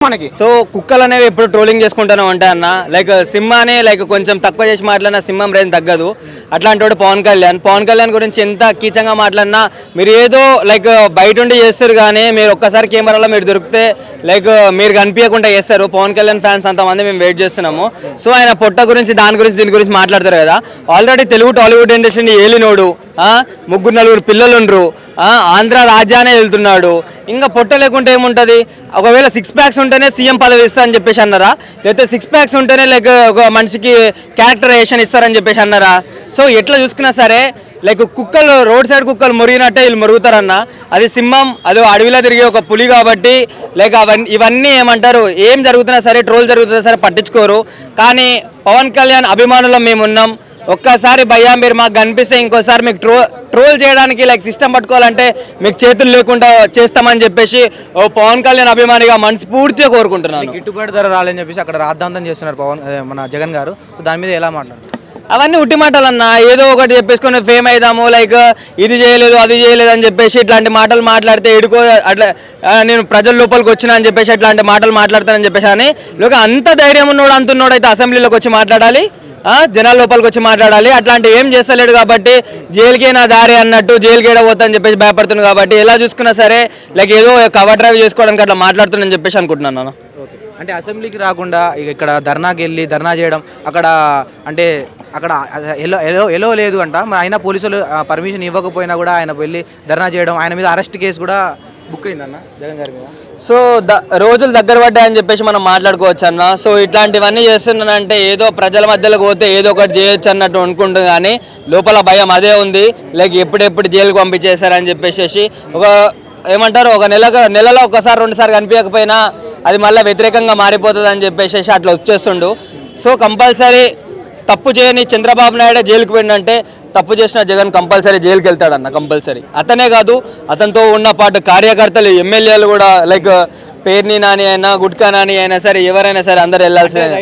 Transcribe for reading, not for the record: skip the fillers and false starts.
మనకి సో కుక్కలు అనేవి ఎప్పుడు ట్రోలింగ్ చేసుకుంటూనే ఉంటాయి అన్న. లైక్ సింహానే లైక్ కొంచెం తక్కువ చేసి మాట్లాడినా సింహం రేంజ్ తగ్గదు. అట్లాంటి వాడు పవన్ కళ్యాణ్ గురించి ఎంత కీచంగా మాట్లాడినా మీరు ఏదో లైక్ బయట ఉండి చేస్తారు, కానీ మీరు ఒక్కసారి కెమెరాలో మీరు దొరికితే లైక్ మీరు కనిపించకుండా చేస్తారు. పవన్ కళ్యాణ్ ఫ్యాన్స్ అంతమంది మేము వెయిట్ చేస్తున్నాము. సో ఆయన పొట్ట గురించి దీని గురించి మాట్లాడతారు కదా. ఆల్రెడీ తెలుగు టాలీవుడ్ ఇండస్ట్రీని ఏలినోడు, ముగ్గురు నలుగురు పిల్లలుండ్రు, ఆంధ్ర రాజ్యానే వెళ్తున్నాడు. ఇంకా పొట్ట లేకుంటే ఏముంటుంది? ఒకవేళ 6 ప్యాక్స్ ఉంటేనే సీఎం పదవి ఇస్తా అని చెప్పేసి అన్నారా, లేకపోతే 6 ప్యాక్స్ ఉంటేనే లైక్ ఒక మనిషికి క్యారెక్టరైజేషన్ ఇస్తారని చెప్పేసి అన్నారా? సో ఎట్లా చూసుకున్నా సరే లైక్ కుక్కలు రోడ్ సైడ్ కుక్కలు మురిగినట్టే వీళ్ళు మురుగుతారన్న. అది సింహం, అది అడవిలో తిరిగే ఒక పులి కాబట్టి లైక్ ఇవన్నీ ఏమంటారు, ఏం జరుగుతున్నా సరే ట్రోల్ జరుగుతున్నా సరే పట్టించుకోరు. కానీ పవన్ కళ్యాణ్ అభిమానులం మేమున్నాం. ఒక్కసారి భయ్యా మీరు మాకు కనిపిస్తే ఇంకోసారి మీకు ట్రోల్ చేయడానికి లైక్ సిస్టమ్ పట్టుకోవాలంటే మీకు చేతులు లేకుండా చేస్తామని చెప్పేసి ఓ పవన్ కళ్యాణ్ అభిమానిగా మనస్ఫూర్తిగా కోరుకుంటున్నాను. గిట్టుబాటు ధర రాలని చెప్పేసి అక్కడ రాద్ధాంతం చేస్తున్నారు మన జగన్ గారు. సో దాని మీద ఎలా మాట్లాడారు? అవన్నీ ఉట్టి మాటలు అన్న. ఏదో ఒకటి చెప్పేసుకొని ఫేమ్ అవుదాము, లైక్ ఇది చేయలేదు అది చేయలేదు అని చెప్పేసి ఇట్లాంటి మాటలు మాట్లాడితే ఎడుకో అట్లా నేను ప్రజల లోపలికి వచ్చినా అని చెప్పేసి ఇట్లాంటి మాటలు మాట్లాడతానని చెప్పేసి అని లేక అంత ధైర్యం ఉన్నోడు అంటున్నాడు అయితే అసెంబ్లీలోకి వచ్చి మాట్లాడాలి, జనాల లోపలికి వచ్చి మాట్లాడాలి. అట్లాంటి ఏం చేస్తలేడు కాబట్టి జైలుకే నా దారి అన్నట్టు జైలుకి ఏడబోతా అని చెప్పేసి భయపడుతుంది. కాబట్టి ఎలా చూసుకున్నా సరే లైక్ ఏదో కవర్ డ్రైవ్ చేసుకోవడానికి అట్లా మాట్లాడుతుందని చెప్పేసి అనుకుంటున్నాను నేను. అంటే అసెంబ్లీకి రాకుండా ఇక్కడ ధర్నాకి వెళ్ళి ధర్నా చేయడం, అక్కడ అంటే అక్కడ ఎలో లేదు అంట. మరి అయినా పోలీసులు పర్మిషన్ ఇవ్వకపోయినా కూడా ఆయన వెళ్ళి ధర్నా చేయడం, ఆయన మీద అరెస్ట్ కేసు కూడా బుక్ అయిందన్న జగన్ గారి మీద. సో రోజులు దగ్గర పడ్డాయని చెప్పేసి మనం మాట్లాడుకోవచ్చు అన్న. సో ఇట్లాంటివన్నీ చేస్తున్నానంటే ఏదో ప్రజల మధ్యలోకి పోతే ఏదో ఒకటి చేయొచ్చు అన్నట్టు అనుకుంటుంది, కానీ లోపల భయం అదే ఉంది. లైక్ ఎప్పుడెప్పుడు జైలుకు పంపించేశారని చెప్పేసి ఒక ఏమంటారు, ఒక నెలలో ఒకసారి 2 సార్లు కనిపించకపోయినా అది మళ్ళీ వ్యతిరేకంగా మారిపోతుంది అని చెప్పేసి అట్లా వచ్చేస్తుండు. సో కంపల్సరీ తప్పు చేయని చంద్రబాబు నాయుడు జైలుకి పోయిందంటే తప్పు చేసిన జగన్ కంపల్సరీ జైలుకి వెళ్తాడన్న, కంపల్సరీ. అతనే కాదు, అతనితో ఉన్న పాటు కార్యకర్తలు ఎమ్మెల్యేలు కూడా లైక్ పేర్ని నాని అయినా గుట్కా నాని అయినా సరే ఎవరైనా సరే అందరు వెళ్ళాల్సిందే.